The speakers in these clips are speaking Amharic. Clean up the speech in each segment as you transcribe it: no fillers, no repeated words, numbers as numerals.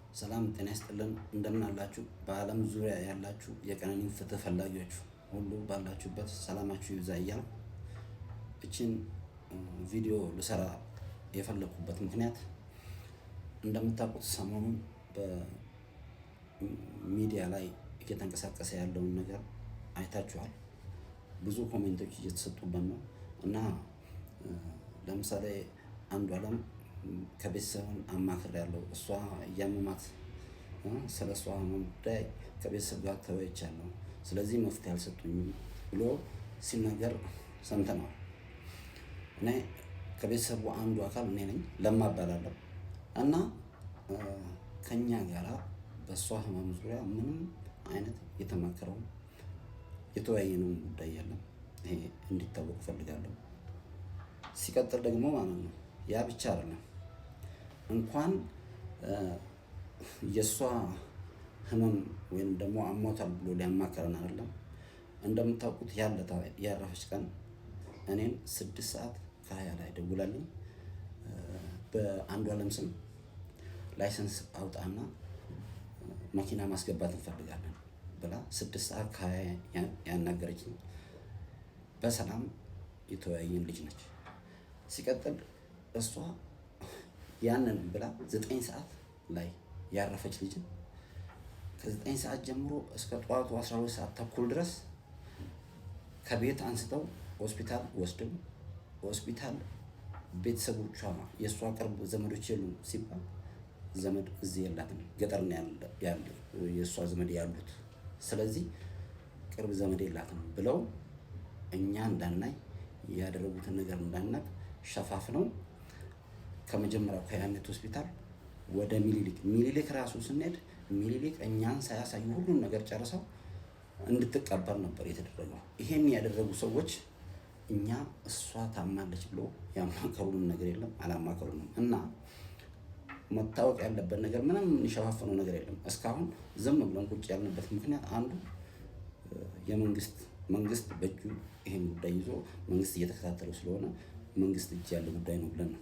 ሰላም ጤና ይስጥልን እንደምን አላችሁ? በዓለም ዙሪያ ያላችሁ የቀነኒን ፍትህ ፈላጊዎች ሁሉ ባላችሁበት ሰላማችሁ ይብዛ እያልኩ እችን ቪዲዮ ልሰራ የፈለኩበት ምክንያት እንደምታውቁት ሰሞኑን በሚዲያ ላይ እየተንቀሳቀሰ ያለውን ነገር አይታችኋል። ብዙ ኮሜንቶች እየተሰጡበት ነው እና ለምሳሌ አንዱ አለም ከቤተሰብን አማክሬያለሁ እሷ እያመማት ስለ እሷ ጉዳይ ከቤተሰብ ጋር ተወያይቻለሁ፣ ስለዚህ መፍትሄ አልሰጡኝም ብሎ ሲናገር ሰምተናል። እኔ ከቤተሰቡ አንዱ አካል እኔ ነኝ፣ ለማ እባላለሁ እና ከኛ ጋራ በእሷ ህመም ዙሪያ ምንም አይነት የተማከረው የተወያየነው ጉዳይ የለም። ይሄ እንዲታወቅ እፈልጋለሁ። ሲቀጥል ደግሞ ማለት ነው ያ ብቻ አይደለም፣ እንኳን የሷ ህመም ወይም ደግሞ አሞታል ብሎ ሊያማከረን አይደለም። እንደምታውቁት ያለታ ያረፈች ቀን እኔን 6:20 ላይ ደውላልኝ በአንዱ አለም ስም ላይሰንስ አውጣና መኪና ማስገባት እንፈልጋለን ብላ 6:20 ያናገረችኝ በሰላም የተወያየን ልጅ ነች። ሲቀጥል እሷ ያንን ብላ 9 ሰዓት ላይ ያረፈች ልጅ ከ9 ሰዓት ጀምሮ እስከ ጠዋቱ 12 ሰዓት ተኩል ድረስ ከቤት አንስተው ሆስፒታል ወስደው ሆስፒታል ቤተሰቦቿ የእሷ ቅርብ ዘመዶች የሉም ሲባል ዘመድ እዚህ የላትም፣ ገጠር ነው ያለው የእሷ ዘመድ ያሉት፣ ስለዚህ ቅርብ ዘመድ የላትም ብለው እኛ እንዳናይ ያደረጉትን ነገር እንዳናቅ ሸፋፍነው ከመጀመሪያው ከያኔት ሆስፒታል ወደ ሚኒሊክ ራሱ ስንሄድ ሚኒሊክ እኛን ሳያሳዩ ሁሉን ነገር ጨርሰው እንድትቀበር ነበር የተደረገው። ይሄን ያደረጉ ሰዎች እኛ እሷ ታማለች ብሎ ያማከሩን ነገር የለም፣ አላማከሩንም። እና መታወቅ ያለበት ነገር ምንም የሸፋፈነው ነገር የለም። እስካሁን ዝም ብለን ቁጭ ያልንበት ምክንያት አንዱ መንግስት በእጁ ይሄን ጉዳይ ይዞ መንግስት እየተከታተለው ስለሆነ መንግስት እጅ ያለ ጉዳይ ነው ብለን ነው።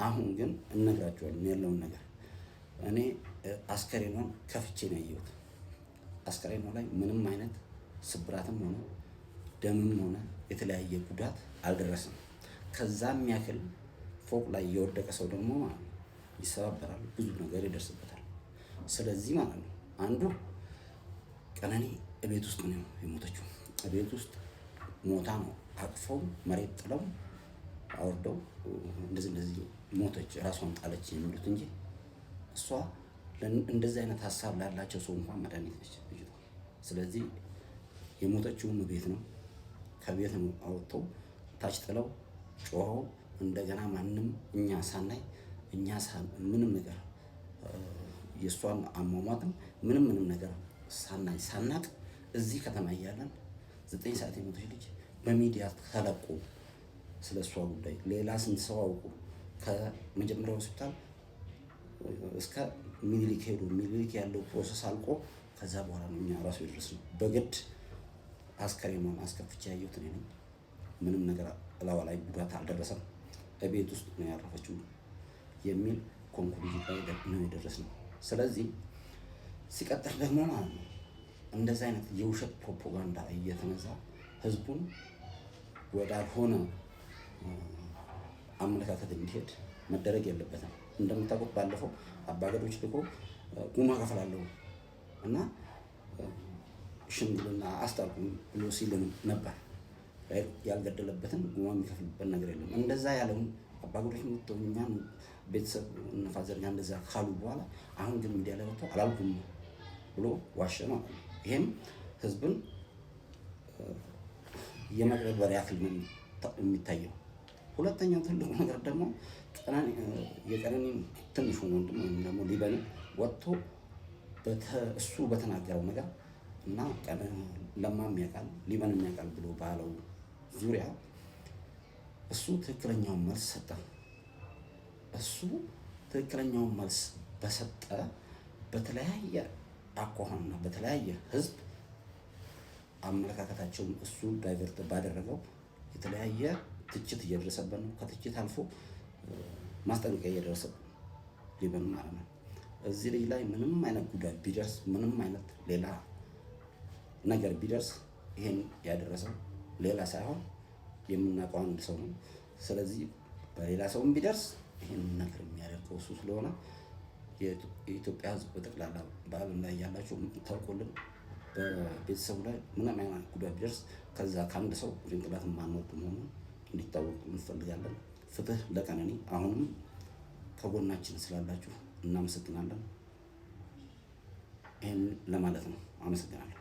አሁን ግን እነግራቸዋለን ያለውን ነገር። እኔ አስከሬኗን ከፍቼ ነው ያየሁት። አስከሬኗ ላይ ምንም አይነት ስብራትም ሆነ ደምም ሆነ የተለያየ ጉዳት አልደረሰም። ከዛም ያክል ፎቅ ላይ የወደቀ ሰው ደግሞ ማለት ነው ይሰባበራል፣ ብዙ ነገር ይደርስበታል። ስለዚህ ማለት ነው አንዱ ቀነኒ እቤት ውስጥ ነው የሞተችው። እቤት ውስጥ ሞታ ነው አቅፈው መሬት ጥለው አወርደው እንደዚህ ሞተች፣ ራሷን ጣለች የሚሉት እንጂ እሷ እንደዚህ አይነት ሀሳብ ላላቸው ሰው እንኳን መድኃኒት ነች ልጅቷ። ስለዚህ የሞተችውም ቤት ነው፣ ከቤት ነው አወጥተው ታች ጥለው ጮኸው እንደገና ማንም እኛ ሳናይ ምንም ነገር የእሷን አሟሟትም ምንም ነገር ሳናቅ እዚህ ከተማ እያለን 9 ሰዓት የሞተች ልጅ በሚዲያ ተለቆ ስለ እሷ ጉዳይ ሌላ ስንት ሰው አውቁ ከመጀመሪያው ሆስፒታል እስከ ሚኒሊክ ሄዱ። ሚኒሊክ ያለው ፕሮሰስ አልቆ ከዛ በኋላ ነው እኛ ራሱ የደረስነው። በግድ አስከሬኗን አስከፍቼ ያየሁት እኔ ነኝ። ምንም ነገር እላዋ ላይ ጉዳት አልደረሰም፣ በቤት ውስጥ ነው ያረፈችው የሚል ኮንክሉዥን ላይ ነው የደረስነው። ስለዚህ ሲቀጥል ደግሞ ማለት ነው እንደዚህ አይነት የውሸት ፕሮፓጋንዳ እየተነዛ ህዝቡን ወዳልሆነ አመለካከት እንዲሄድ መደረግ የለበትም። እንደምታውቁት ባለፈው አባገዶች ልኮ ጉማ ከፍላለሁ እና ሽምግልና አስታርቁኝ ብሎ ሲልን ነበር። ያልገደለበትን ጉማ የሚከፍልበት ነገር የለም። እንደዛ ያለውን አባገዶች መጥተው እኛን ቤተሰብ ነፋዘርኛ እንደዛ ካሉ በኋላ አሁን ግን ሚዲያ ላይ ወጥቶ አላልኩም ብሎ ዋሸ ማለት ነው። ይሄም ህዝብን የመቅረበር ያክል ነው የሚታየው። ሁለተኛው ትልቁ ነገር ደግሞ የቀነኒ ትንሹ ወንድም ወይም ደግሞ ሊበን ወጥቶ እሱ በተናገረው ነገር እና ለማም ያውቃል ሊበን ያውቃል ብሎ ባለው ዙሪያ እሱ ትክክለኛውን መልስ ሰጠ። እሱ ትክክለኛውን መልስ በሰጠ በተለያየ አኳኋንና በተለያየ ህዝብ አመለካከታቸውን እሱ ዳይቨርት ባደረገው የተለያየ ትችት እየደረሰበት ነው። ከትችት አልፎ ማስጠንቀቂያ እየደረሰበት ሊበን ማለት ነው። እዚህ ልጅ ላይ ምንም አይነት ጉዳት ቢደርስ ምንም አይነት ሌላ ነገር ቢደርስ ይሄን ያደረሰው ሌላ ሳይሆን የምናውቀው አንድ ሰው ነው። ስለዚህ በሌላ ሰውም ቢደርስ ይሄን ነገር የሚያደርገው እሱ ስለሆነ የኢትዮጵያ ሕዝብ በጠቅላላ በዓለም ላይ ያላችሁ ታውቁልን በቤተሰቡ ላይ ምንም አይነት ጉዳት ቢደርስ ከዛ ከአንድ ሰው ጭንቅላት ማንወጡ መሆኑን እንዲታወቅ እንፈልጋለን። ፍትህ ለቀነኒ። አሁንም ከጎናችን ስላላችሁ እናመሰግናለን። ይህን ለማለት ነው። አመሰግናለሁ።